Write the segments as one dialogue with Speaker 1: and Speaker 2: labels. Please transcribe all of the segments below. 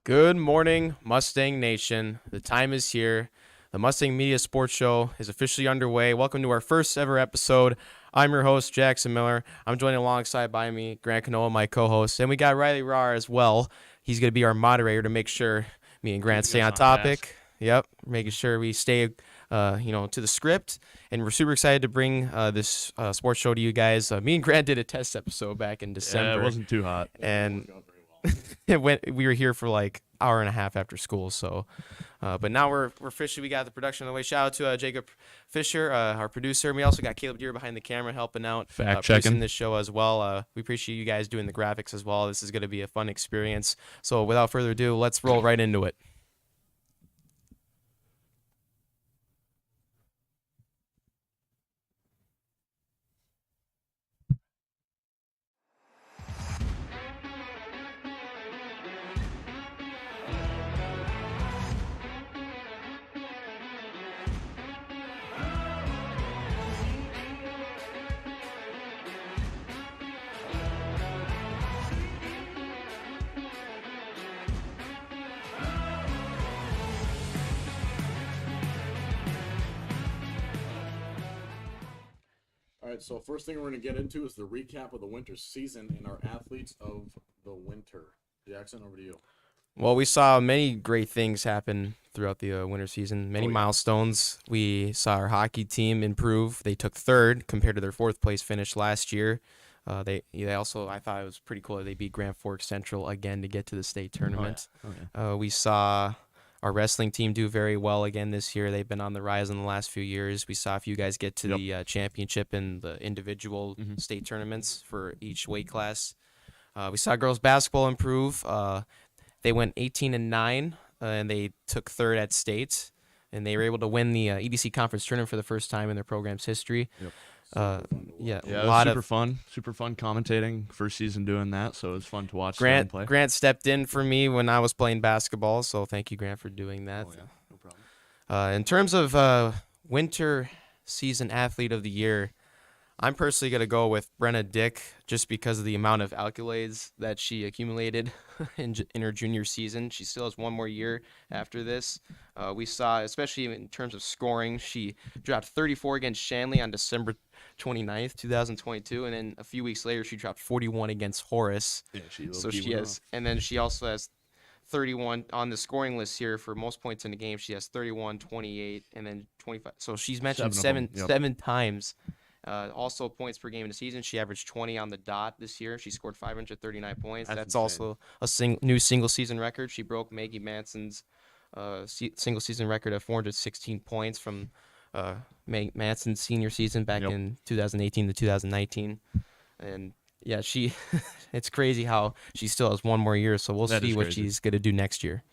Speaker 1: Good morning, Mustang Nation. The time is here. The Mustang Media Sports Show is officially underway. Welcome to our first ever episode. I'm your host, Jaxson Miller. I'm joined alongside by me, Grant Knodle, my co-host, and we got Rahr as well. He's going to be our moderator to make sure me and Grant stay on topic. Yep, making sure we stay, to the script. And we're super excited to bring this sports show to you guys. Me and Grant did a test episode back in December.
Speaker 2: Yeah, it wasn't too hot.
Speaker 1: And we were here for like hour and a half after school. So, but now we're officially, we got the production on the way. Shout out to Jacob Fisher, our producer. And we also got Caleb Deere behind the camera helping out,
Speaker 2: fact checking
Speaker 1: this show as well. We appreciate you guys doing the graphics as well. This is going to be a fun experience. So without further ado, let's roll right into it.
Speaker 3: All right, so first thing we're going to get into is the recap of the winter season and our athletes of the winter. Jaxson, over to you.
Speaker 1: Well, we saw many great things happen throughout the winter season, many milestones. We saw our hockey team improve. They took third compared to their fourth place finish last year. They also, I thought it was pretty cool that they beat Grand Forks Central again to get to the state tournament. We saw our wrestling team do very well again this year. They've been on the rise in the last few years. We saw a few guys get to the championship in the individual state tournaments for each weight class. We saw girls basketball improve. They went 18-9, and they took third at state, and they were able to win the EDC conference tournament for the first time in their program's history.
Speaker 2: Yeah, it was super fun commentating. First season doing that, so it was fun to watch them play.
Speaker 1: Grant stepped in for me when I was playing basketball, so thank you, Grant, for doing that.
Speaker 2: Oh, yeah, no problem.
Speaker 1: In terms of winter season athlete of the year, I'm personally going to go with Brenna just because of the amount of accolades that she accumulated in her junior season. She still has one more year after this. We saw, especially in terms of scoring, she dropped 34 against Shanley on December 29th, 2022, and then a few weeks later she dropped 41 against Horace.
Speaker 2: Yeah,
Speaker 1: and then she also has 31 on the scoring list here for most points in the game. She has 31, 28, and then 25. So she's mentioned seven times. Also, points per game in the season, she averaged 20 on the dot this year. She scored 539 points. That's also a new single-season record. She broke Maggie Manson's single-season record of 416 points from Manson's senior season back in 2018 to 2019. And, yeah, it's crazy how she still has one more year, so we'll see what she's going to do next year.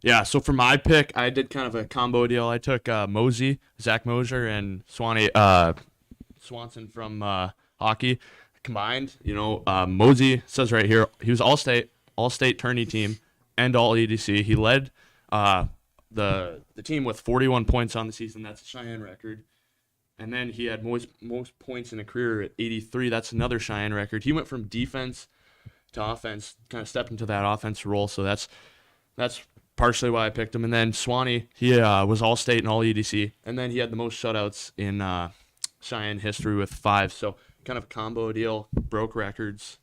Speaker 2: Yeah, so for my pick, I did kind of a combo deal. I took Zach Mosier, and Swanson from hockey combined. Mosey says right here he was all-state tourney team and all EDC. He led the team with 41 points on the season. That's a Cheyenne record. And then he had most points in a career at 83. That's another Cheyenne record. He went from defense to offense, kind of stepped into that offense role. So that's partially why I picked him. And then Swanee, he was all-state and all EDC. And then he had the most shutouts in Cheyenne history with 5, so kind of a combo deal, broke records,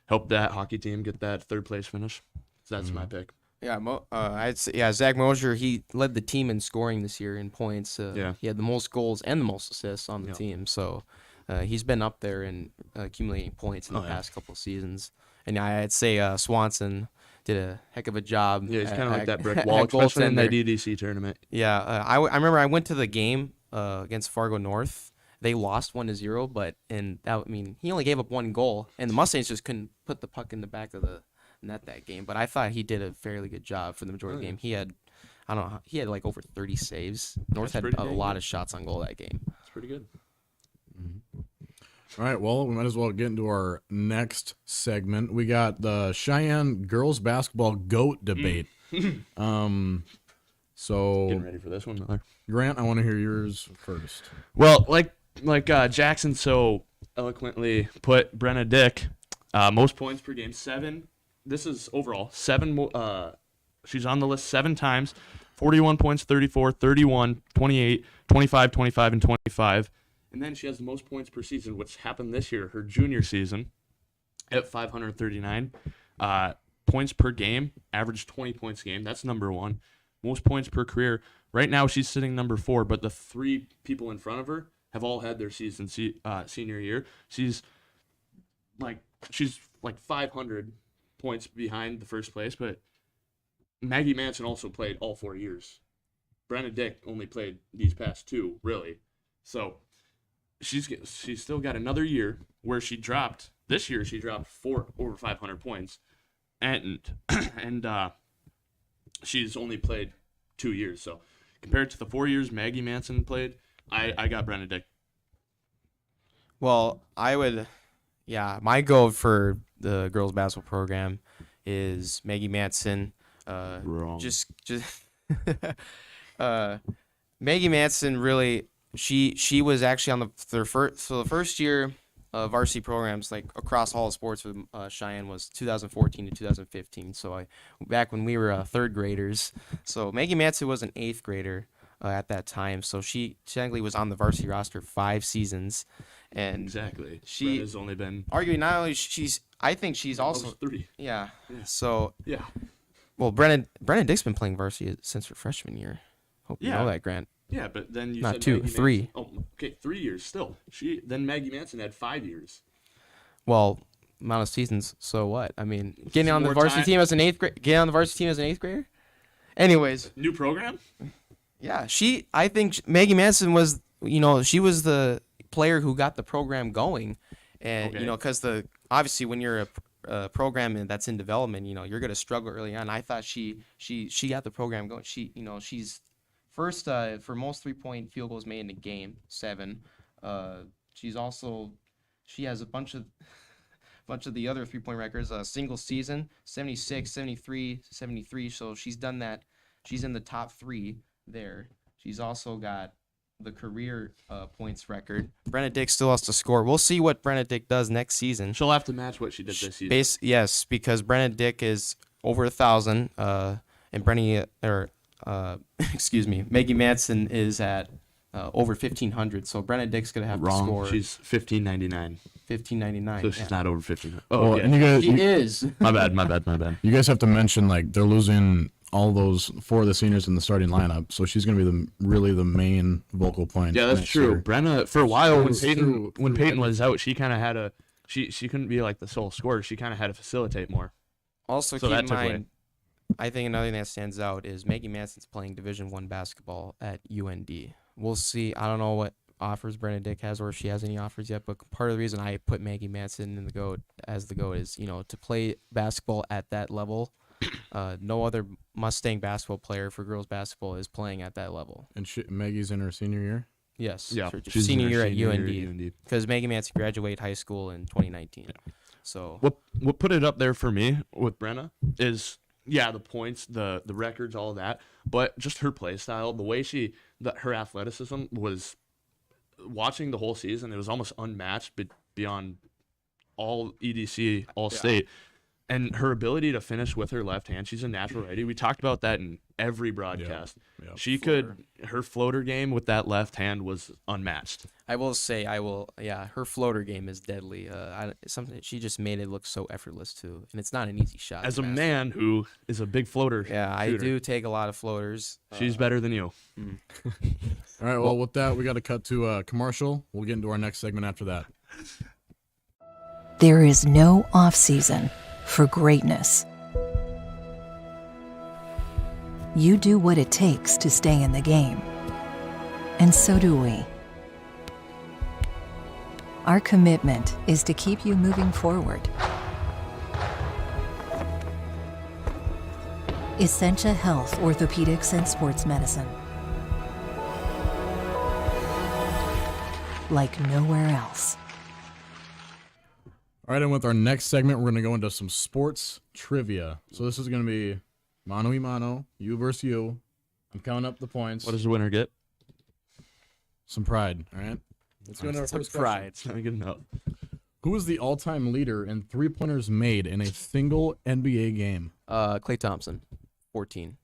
Speaker 2: helped that hockey team get that third place finish. So that's my pick.
Speaker 1: Yeah, I'd say Zach Mosier, he led the team in scoring this year in points. He had the most goals and the most assists on the team, so he's been up there and accumulating points in the past couple of seasons. And I'd say Swanson did a heck of a job.
Speaker 2: Yeah, he's kind of like that brick wall, especially in that EDC tournament.
Speaker 1: Yeah, I remember I went to the game against Fargo North. They lost 1-0, but he only gave up one goal, and the Mustangs just couldn't put the puck in the back of the net that game. But I thought he did a fairly good job for the majority of the game. He had, like over 30 saves. North had a lot of shots on goal that game.
Speaker 2: That's pretty good.
Speaker 3: Mm-hmm. All right, well, we might as well get into our next segment. We got the Cheyenne girls basketball GOAT debate. So
Speaker 2: getting ready for this one, Miller.
Speaker 3: Grant, I want to hear yours first.
Speaker 2: Well, like Jaxson so eloquently put, Brenna most points per game, 7. This is overall 7 She's on the list 7 times. 41 points, 34, 31, 28, 25, 25, and 25. And then she has the most points per season, which happened this year, her junior season, at 539. Points per game, average 20 points a game. That's number 1. Most points per career. Right now, she's sitting number 4, but the 3 people in front of her have all had their season senior year. She's like 500 points behind the first place, but Maggie Manson also played all 4 years. Brenna Dick only played these past 2, really. So she's still got another year where she dropped. This year she dropped over 500 points, and she's only played 2 years. So compared to the 4 years Maggie Manson played, I got Brenna Dick.
Speaker 1: Well, my go for the girls basketball program is Maggie Manson.
Speaker 2: Wrong.
Speaker 1: Just Maggie Manson really. She was actually on the first year of varsity programs like across all sports with Cheyenne was 2014 to 2015. So back when we were 3rd graders. So Maggie Manson was an 8th grader at that time. So she technically was on the varsity roster 5 seasons. And
Speaker 2: Exactly.
Speaker 1: she
Speaker 2: has only been
Speaker 1: arguably not only I think she's also
Speaker 2: 3.
Speaker 1: yeah. So
Speaker 2: Yeah.
Speaker 1: well, Brenna Dick's been playing varsity since her freshman year. Hope you know that, Grant.
Speaker 2: Yeah, but then you
Speaker 1: Not
Speaker 2: said
Speaker 1: 2,
Speaker 2: Maggie
Speaker 1: 3.
Speaker 2: Manson. Oh, okay, 3 years still. Then Maggie Manson had 5 years.
Speaker 1: Well, amount of seasons. So what? I mean, getting
Speaker 2: Some
Speaker 1: on the
Speaker 2: more
Speaker 1: varsity
Speaker 2: time.
Speaker 1: team as an 8th grade. Getting on the varsity team as an 8th grader. Anyways,
Speaker 2: New program?
Speaker 1: yeah, I think Maggie Manson was, she was the player who got the program going, and
Speaker 2: Okay.
Speaker 1: because obviously when you're a program that's in development, you're gonna struggle early on. I thought she got the program going. She's first for most 3-point field goals made in the game, 7. She has a bunch of the other 3-point records. Single season, 76, 73, 73. So she's done that. She's in the top 3 there. She's also got the career points record. Brenna Dick still has to score. We'll see what Brenna Dick does next season.
Speaker 2: She'll have to match what she did this season.
Speaker 1: Yes, because Brenna Dick is over 1,000, and Maggie Manson is at over 1,500. So Brenna Dick's gonna have to score.
Speaker 2: She's 1599.
Speaker 1: 1599.
Speaker 2: So she's not over 15.
Speaker 3: Well,
Speaker 2: Oh,
Speaker 3: and
Speaker 2: yeah.
Speaker 3: you guys,
Speaker 1: She is.
Speaker 2: My bad.
Speaker 3: you guys have to mention like they're losing all those 4 of the seniors in the starting lineup, so she's gonna be really the main vocal point.
Speaker 2: Yeah, that's
Speaker 3: next
Speaker 2: true.
Speaker 3: year.
Speaker 2: Brenna, for a while when
Speaker 3: Through
Speaker 2: Peyton was out, she kind of had she couldn't be like the sole scorer. She kind of had to facilitate more.
Speaker 1: Also,
Speaker 2: So
Speaker 1: keep
Speaker 2: that
Speaker 1: in
Speaker 2: took away.
Speaker 1: mind, I think another thing that stands out is Maggie Manson's playing Division I basketball at UND. We'll see. I don't know what offers Brenna Dick has or if she has any offers yet, but part of the reason I put Maggie Manson in the GOAT is, to play basketball at that level. No other Mustang basketball player for girls basketball is playing at that level.
Speaker 3: And Maggie's in her senior year.
Speaker 1: Yes.
Speaker 2: Yeah,
Speaker 1: her
Speaker 2: she's in
Speaker 1: senior
Speaker 2: her
Speaker 1: year at
Speaker 2: senior year
Speaker 1: UND.
Speaker 2: at UND.
Speaker 1: Because Maggie Manson graduated high school in 2019. Yeah. So
Speaker 2: What put it up there for me with Brenna is the points, the records, all of that, but just her play style, the way her athleticism was. Watching the whole season, it was almost unmatched beyond all EDC, all state. And her ability to finish with her left hand, she's a natural righty. We talked about that in every broadcast.
Speaker 3: Yeah.
Speaker 2: Her floater game with that left hand was unmatched.
Speaker 1: I will say, her floater game is deadly. Something she just made it look so effortless too, and it's not an easy shot.
Speaker 2: As a man who is a big floater,
Speaker 1: yeah, I
Speaker 2: shooter,
Speaker 1: do take a lot of floaters.
Speaker 2: she's better than you.
Speaker 3: All right. Well, with that, we got to cut to a commercial. We'll get into our next segment after that.
Speaker 4: There is no off-season for greatness. You do what it takes to stay in the game. And so do we. Our commitment is to keep you moving forward. Essentia Health, Orthopedics, and Sports Medicine. Like nowhere else.
Speaker 3: All right, and with our next segment, we're going to go into some sports trivia. So this is going to be mano y mano, you versus you. I'm counting up the points.
Speaker 2: What does the winner get?
Speaker 3: Some pride, all right? Let's go into our first question.
Speaker 2: It's not good enough.
Speaker 3: Who is the all-time leader in three-pointers made in a single NBA game?
Speaker 1: Klay Thompson. 14.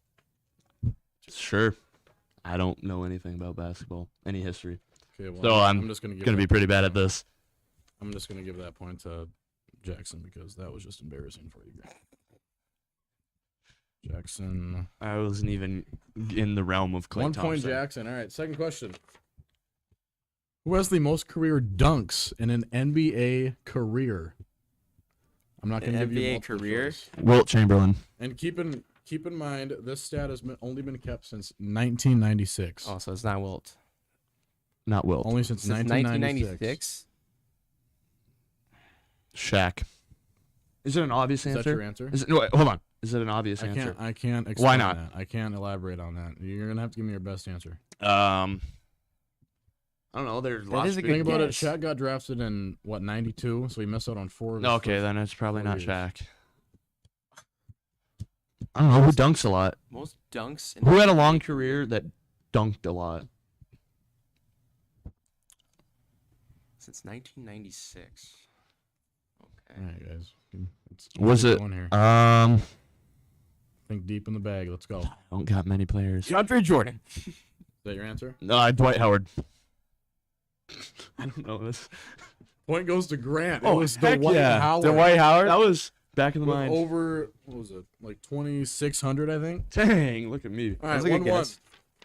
Speaker 2: Sure. I don't know anything about basketball, any history.
Speaker 3: Okay, well,
Speaker 2: So I'm
Speaker 3: just gonna
Speaker 2: be pretty bad at this.
Speaker 3: I'm just gonna give that point to Jackson because that was just embarrassing for you, Grant. Jackson.
Speaker 2: I wasn't even in the realm of Klay
Speaker 3: 1 point,
Speaker 2: Thompson.
Speaker 3: Jackson. All right, second question. Who has the most career dunks in an NBA career? I'm not going to
Speaker 1: An
Speaker 3: give you
Speaker 1: NBA
Speaker 3: multiple
Speaker 1: career?
Speaker 3: choice.
Speaker 2: Wilt Chamberlain.
Speaker 3: And keep in mind, this stat has only been kept since 1996.
Speaker 1: Oh, so it's not Wilt.
Speaker 2: Not Wilt.
Speaker 3: Only since
Speaker 1: Since
Speaker 3: 1996.
Speaker 1: 1996?
Speaker 2: Shaq. Is it an obvious
Speaker 3: Is
Speaker 2: answer?
Speaker 3: that your answer?
Speaker 2: Is it, no, wait, hold on. Is it an obvious answer?
Speaker 3: I can't explain
Speaker 2: Why not?
Speaker 3: that. I can't elaborate on that. You're going to have to give me your best answer.
Speaker 2: I don't know. There's
Speaker 1: That
Speaker 2: lots
Speaker 1: is a
Speaker 2: of
Speaker 1: good
Speaker 3: Think about it.
Speaker 1: guess.
Speaker 3: Shaq got drafted in, 92? So he missed out on 4 of his
Speaker 2: Okay,
Speaker 3: first
Speaker 2: then it's probably
Speaker 3: 4
Speaker 2: not
Speaker 3: years.
Speaker 2: Shaq. I don't know who dunks a lot.
Speaker 1: Most dunks. In
Speaker 2: Who had a long career that dunked a lot?
Speaker 1: Since 1996. Okay.
Speaker 3: All right, guys.
Speaker 2: Was
Speaker 3: keep
Speaker 2: it?
Speaker 3: going here. Think deep in the bag. Let's go. Is
Speaker 2: Don't got many players.
Speaker 1: DeAndre Jordan.
Speaker 3: that your answer?
Speaker 2: No, Dwight Howard. I don't know this.
Speaker 3: Point goes to Grant.
Speaker 2: Oh,
Speaker 3: it was
Speaker 2: heck
Speaker 3: Dwight
Speaker 2: yeah.
Speaker 3: Howard.
Speaker 1: Dwight Howard.
Speaker 2: That was back in the
Speaker 3: With
Speaker 2: mind.
Speaker 3: over, what was it, like 2,600, I think?
Speaker 2: Dang, look at me.
Speaker 3: All right,
Speaker 1: That's a good
Speaker 3: 1-1.
Speaker 1: guess.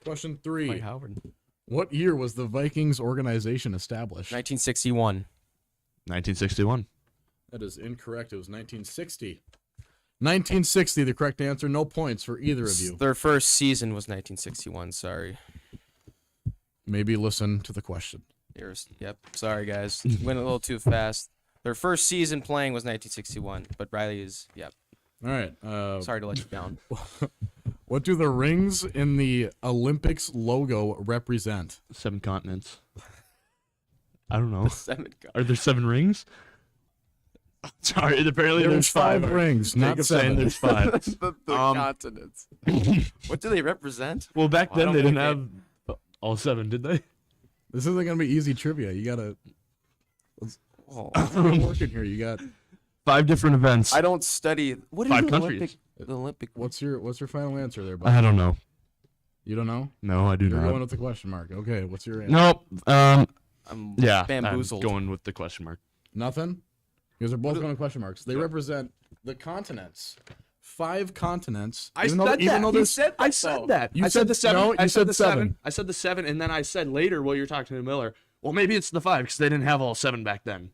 Speaker 3: Question
Speaker 1: Dwight
Speaker 3: 3.
Speaker 1: Howard.
Speaker 3: What year was the Vikings organization established?
Speaker 1: 1961.
Speaker 2: 1961.
Speaker 3: That is incorrect. It was 1960. 1960, the correct answer. No points for either of you.
Speaker 1: Their first season was 1961. Sorry.
Speaker 3: Maybe listen to the question.
Speaker 1: Yep. Sorry, guys. Went a little too fast. Their first season playing was 1961, but Riley is. Yep.
Speaker 3: All right.
Speaker 1: Sorry to let you down.
Speaker 3: What do the rings in the Olympics logo represent?
Speaker 2: 7 continents. I don't know.
Speaker 1: 7.
Speaker 2: Are there 7 rings? Sorry, apparently there's 5
Speaker 3: rings, not
Speaker 2: Jacob's saying
Speaker 3: 7.
Speaker 2: there's 5.
Speaker 1: the continents. What do they represent?
Speaker 2: Well, back
Speaker 1: Well, I
Speaker 2: then
Speaker 1: don't
Speaker 2: they didn't
Speaker 1: think
Speaker 2: have all 7, did they?
Speaker 3: This isn't gonna be easy trivia. You gotta.
Speaker 1: Oh,
Speaker 3: We're working here. You got.
Speaker 2: 5 different events.
Speaker 1: I don't study. What
Speaker 2: 5
Speaker 1: is the
Speaker 2: countries.
Speaker 1: Olympic? The Olympic.
Speaker 3: What's your final answer there, bud?
Speaker 2: I don't know.
Speaker 3: You don't know?
Speaker 2: No, I do
Speaker 3: You're
Speaker 2: not.
Speaker 3: going with the question mark. Okay. What's your answer?
Speaker 2: Nope.
Speaker 1: I'm
Speaker 2: Yeah,
Speaker 1: bamboozled.
Speaker 2: I'm going with the question mark.
Speaker 3: Nothing. You guys are both going with question marks. They represent the continents. 5 continents. Even though there's
Speaker 2: I said that.
Speaker 3: You
Speaker 2: I
Speaker 3: said
Speaker 2: said the 7.
Speaker 3: no,
Speaker 2: I
Speaker 3: you
Speaker 2: said
Speaker 3: said
Speaker 2: the 7. I said the 7, and then I said later while you're talking to Miller, well, maybe it's the 5 because they didn't have all 7 back then.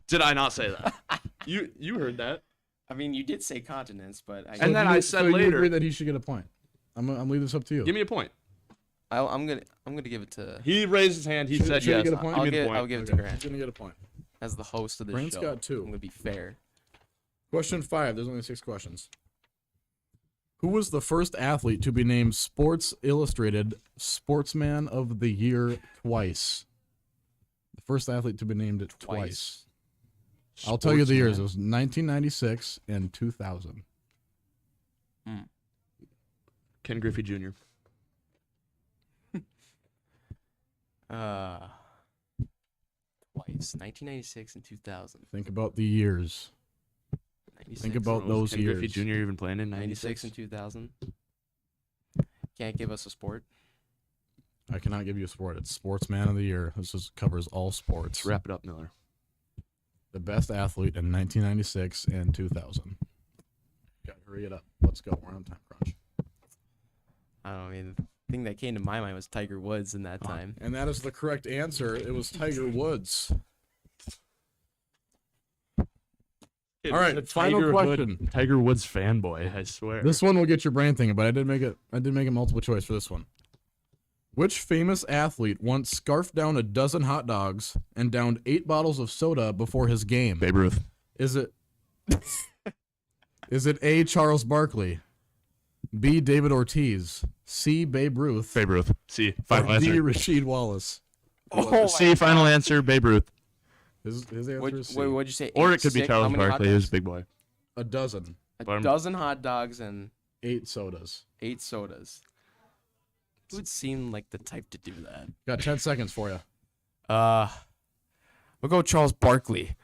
Speaker 2: Did I not say that? You heard that.
Speaker 1: I mean, you did say continents, but I.
Speaker 2: And then I said
Speaker 3: you
Speaker 2: later-
Speaker 3: agree that he should get a point. I'm leaving this up to you.
Speaker 2: Give me a point.
Speaker 1: I'm gonna give it to.
Speaker 2: He raised his hand. He said
Speaker 3: should he
Speaker 2: yes.
Speaker 3: get a point?
Speaker 2: Give me
Speaker 1: I'll
Speaker 2: the
Speaker 1: get-
Speaker 2: point.
Speaker 1: I'll give it to
Speaker 3: Okay,
Speaker 1: Grant
Speaker 3: He's gonna get a point.
Speaker 1: as the host of this
Speaker 3: Grant's
Speaker 1: show.
Speaker 3: got 2.
Speaker 1: I'm gonna be fair.
Speaker 3: Question 5. There's only 6 questions. Who was the first athlete to be named Sports Illustrated Sportsman of the Year twice? The first athlete to be named it twice. I'll tell you the years. It was 1996 and 2000.
Speaker 2: Ken Griffey Jr.
Speaker 1: Twice. 1996 and 2000.
Speaker 3: Think about the years.
Speaker 1: 96,
Speaker 3: Think about
Speaker 2: Was
Speaker 3: those
Speaker 2: Ken Griffey
Speaker 3: years.
Speaker 2: Jr. even playing in
Speaker 1: 96
Speaker 2: 96?
Speaker 1: and 2000. Can't give us a sport.
Speaker 3: I cannot give you a sport. It's Sportsman of the Year. Covers all sports.
Speaker 2: Let's wrap it up, Miller.
Speaker 3: The best athlete in 1996 and 2000. Gotta hurry it up. Let's go. We're on time crunch.
Speaker 1: I don't know. I mean, the thing that came to my mind was Tiger Woods in that time.
Speaker 3: And that is the correct answer. It was Tiger Woods. All right, final question.
Speaker 2: Tiger Woods fanboy, I swear.
Speaker 3: This one will get your brain thinking, but I did make it multiple choice for this one. Which famous athlete once scarfed down a dozen hot dogs and downed 8 bottles of soda before his game?
Speaker 2: Babe Ruth.
Speaker 3: Is it A, Charles Barkley, B, David Ortiz, C, Babe Ruth,
Speaker 2: Babe Ruth. C. Final
Speaker 3: or D,
Speaker 2: answer.
Speaker 3: Rasheed Wallace?
Speaker 2: C. Final answer. Babe Ruth.
Speaker 3: His answer is C.
Speaker 1: What'd you say?
Speaker 2: Or
Speaker 1: 8,
Speaker 2: it could be
Speaker 1: 6? How
Speaker 2: Charles
Speaker 1: many hot
Speaker 2: Barkley. He was a
Speaker 1: dogs?
Speaker 2: big boy.
Speaker 3: A dozen,
Speaker 1: A dozen hot dogs and
Speaker 3: 8 sodas.
Speaker 1: 8 sodas. Who would seem like the type to do that?
Speaker 3: Got 10 seconds for you.
Speaker 1: We'll go Charles Barkley.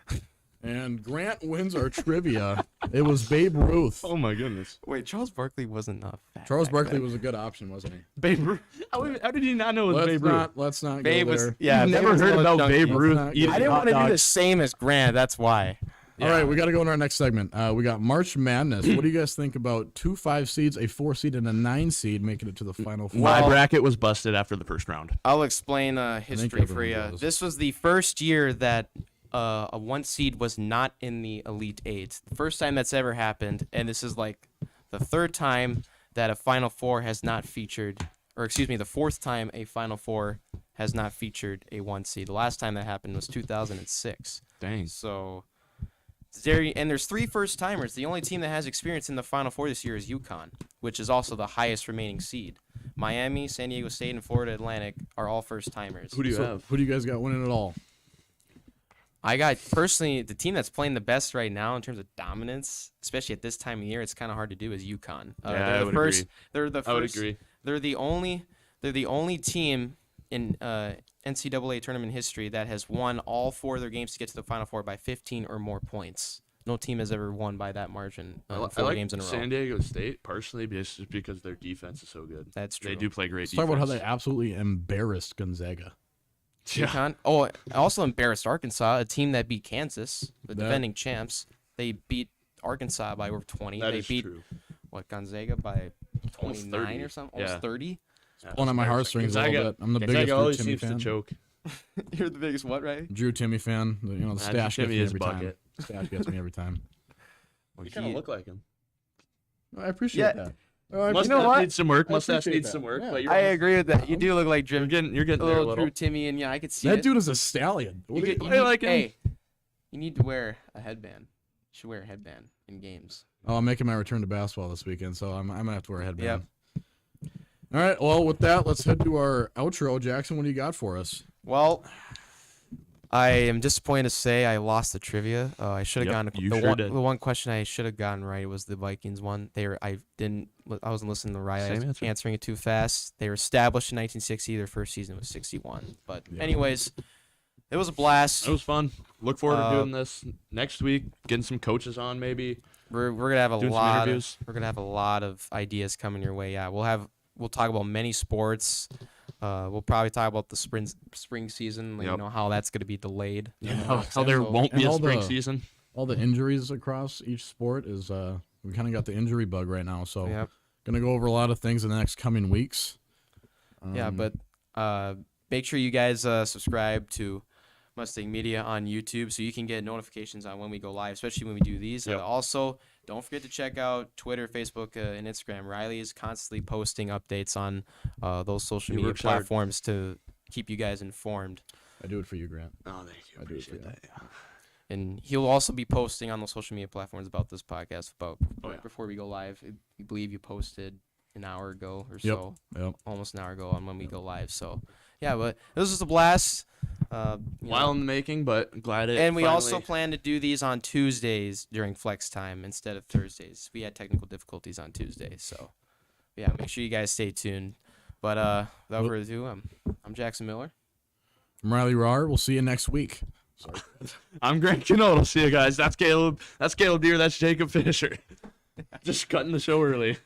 Speaker 3: And Grant wins our trivia. It was Babe Ruth.
Speaker 2: Oh my goodness.
Speaker 1: Wait, Charles Barkley wasn't a fat
Speaker 3: Charles
Speaker 1: back
Speaker 3: Barkley
Speaker 1: then.
Speaker 3: was a good option, wasn't he?
Speaker 2: Babe Ruth. How did you not know it was Babe Ruth?
Speaker 3: Let's not
Speaker 1: Babe
Speaker 3: go
Speaker 1: was
Speaker 3: there.
Speaker 1: yeah.
Speaker 2: You've
Speaker 1: Babe
Speaker 2: never
Speaker 1: was
Speaker 2: heard
Speaker 1: a little
Speaker 2: about
Speaker 1: chunky.
Speaker 2: Babe Ruth
Speaker 3: not-
Speaker 2: eating
Speaker 1: I didn't
Speaker 2: hot
Speaker 1: want to do the
Speaker 2: dogs?
Speaker 1: same as Grant. That's why.
Speaker 3: All right, we got to go into our next segment. We got March Madness. What do you guys think about 2 5 seeds, a 4 seed, and a 9 seed making it to the Final Four?
Speaker 2: My bracket was busted after the first round.
Speaker 1: I'll explain history for you.
Speaker 3: everyone does.
Speaker 1: This was the first year that a 1 seed was not in the Elite Eight. The first time that's ever happened, and this is like the third time that a Final Four has not featured, or excuse me, the fourth time a Final Four has not featured a 1 seed. The last time that happened was 2006.
Speaker 2: Dang.
Speaker 1: So there's 3 first timers. The only team that has experience in the Final Four this year is UConn, which is also the highest remaining seed. Miami, San Diego State, and Florida Atlantic are all first timers.
Speaker 2: Who do you
Speaker 3: So,
Speaker 2: have?
Speaker 3: who do you guys got winning it all?
Speaker 1: I got personally the team that's playing the best right now in terms of dominance, especially at this time of year. It's kind of hard to do. Is UConn?
Speaker 2: I would agree.
Speaker 1: They're the first.
Speaker 2: I would agree.
Speaker 1: They're the only team in NCAA tournament history that has won all 4 of their games to get to the Final Four by 15 or more points. No team has ever won by that margin
Speaker 2: I
Speaker 1: 4
Speaker 2: like
Speaker 1: games in a row.
Speaker 2: San Diego State partially just because their defense is so good.
Speaker 1: That's true.
Speaker 2: They do play great
Speaker 3: Let's
Speaker 2: defense.
Speaker 3: talk about how they absolutely embarrassed Gonzaga.
Speaker 2: Yeah.
Speaker 1: UConn. Oh, also embarrassed Arkansas, a team that beat Kansas, the
Speaker 3: That-
Speaker 1: defending champs. They beat Arkansas by over 20.
Speaker 2: That
Speaker 1: They
Speaker 2: is
Speaker 1: beat
Speaker 2: true.
Speaker 1: Gonzaga by
Speaker 2: Almost
Speaker 1: 29
Speaker 2: 30.
Speaker 1: or something, almost
Speaker 2: Yeah.
Speaker 1: 30.
Speaker 2: Yeah,
Speaker 3: Pulling at my heartstrings a little bit. I'm the biggest Drew
Speaker 2: always
Speaker 3: Timmy
Speaker 2: seems
Speaker 3: fan.
Speaker 2: to choke.
Speaker 1: You're the biggest what, right?
Speaker 3: Drew Timmy fan. The
Speaker 2: Nah,
Speaker 3: stash gets
Speaker 2: Timmy
Speaker 3: me
Speaker 2: is
Speaker 3: every
Speaker 2: bucket.
Speaker 3: time. Stash gets me every time.
Speaker 2: You kind of look like him.
Speaker 3: I appreciate
Speaker 1: Yeah.
Speaker 3: that. Oh, I
Speaker 2: Mustache
Speaker 1: know what?
Speaker 2: needs some work.
Speaker 3: I
Speaker 2: Mustache
Speaker 3: appreciate
Speaker 2: needs
Speaker 3: that.
Speaker 2: some work.
Speaker 3: Yeah.
Speaker 2: But you're
Speaker 1: I agree with that. You do look like
Speaker 2: You're
Speaker 1: Jim,
Speaker 2: getting
Speaker 1: a
Speaker 2: there a
Speaker 1: little
Speaker 2: little.
Speaker 1: Drew Timmy, and yeah, I could see
Speaker 3: that
Speaker 1: it.
Speaker 3: dude is a stallion. What do you-
Speaker 1: You
Speaker 2: I like him.
Speaker 1: Hey, you need to wear a headband. You should wear a headband in games.
Speaker 3: Oh, I'm making my return to basketball this weekend, so I'm gonna have to wear a headband.
Speaker 1: Yep.
Speaker 3: All right. Well, with that, let's head to our outro. Jackson, what do you got for us?
Speaker 1: Well, I am disappointed to say I lost the trivia. I should have
Speaker 2: Yep,
Speaker 1: gotten
Speaker 2: you
Speaker 1: the
Speaker 2: sure
Speaker 1: one.
Speaker 2: did.
Speaker 1: The one question I should have gotten right was the Vikings one. I wasn't listening to Rahr. I
Speaker 2: Same
Speaker 1: was
Speaker 2: answer.
Speaker 1: answering it too fast. They were established in 1960. Their first season was 61. But anyways, it was a blast.
Speaker 2: It was fun. Look forward
Speaker 1: Uh,
Speaker 2: to doing this next week. Getting some coaches on, maybe.
Speaker 1: We're gonna have a
Speaker 2: Doing some
Speaker 1: lot.
Speaker 2: interviews.
Speaker 1: We're gonna have a lot of ideas coming your way. Yeah, we'll talk about many sports. We'll probably talk about the spring season. Like,
Speaker 2: Yep.
Speaker 1: You know how that's gonna be delayed.
Speaker 2: How there won't be
Speaker 3: and
Speaker 2: a
Speaker 3: all
Speaker 2: spring
Speaker 3: the-
Speaker 2: season.
Speaker 3: All the injuries across each sport is we kind of got the injury bug right now. So
Speaker 1: Yep.
Speaker 3: gonna go over a lot of things in the next coming weeks.
Speaker 1: Yeah, but make sure you guys subscribe to Mustang Media on YouTube so you can get notifications on when we go live, especially when we do these.
Speaker 2: Yep.
Speaker 1: Also, don't forget to check out Twitter, Facebook, and Instagram. Riley is constantly posting updates on those social
Speaker 2: He
Speaker 1: media
Speaker 2: works hard.
Speaker 1: platforms to keep you guys informed.
Speaker 3: I do it for you, Grant.
Speaker 2: Oh, thank you.
Speaker 3: I do it for you.
Speaker 1: And he'll also be posting on those social media platforms about this podcast
Speaker 2: Oh, yeah.
Speaker 1: before we go live. I believe you posted an hour ago or so,
Speaker 3: Yep.
Speaker 1: almost an hour ago on when we go live. So, yeah, but it was just a blast.
Speaker 2: While in the making, but glad it.
Speaker 1: And we also
Speaker 2: finally-
Speaker 1: plan to do these on Tuesdays during flex time instead of Thursdays. We had technical difficulties on Tuesdays, so yeah, make sure you guys stay tuned. But without further ado, I'm Jaxson Miller.
Speaker 3: I'm Riley Rahr. We'll see you next week.
Speaker 2: I'm Grant Knodle. See you guys. That's Caleb. That's Caleb Deere. That's Jacob Fisher. Just cutting the show early.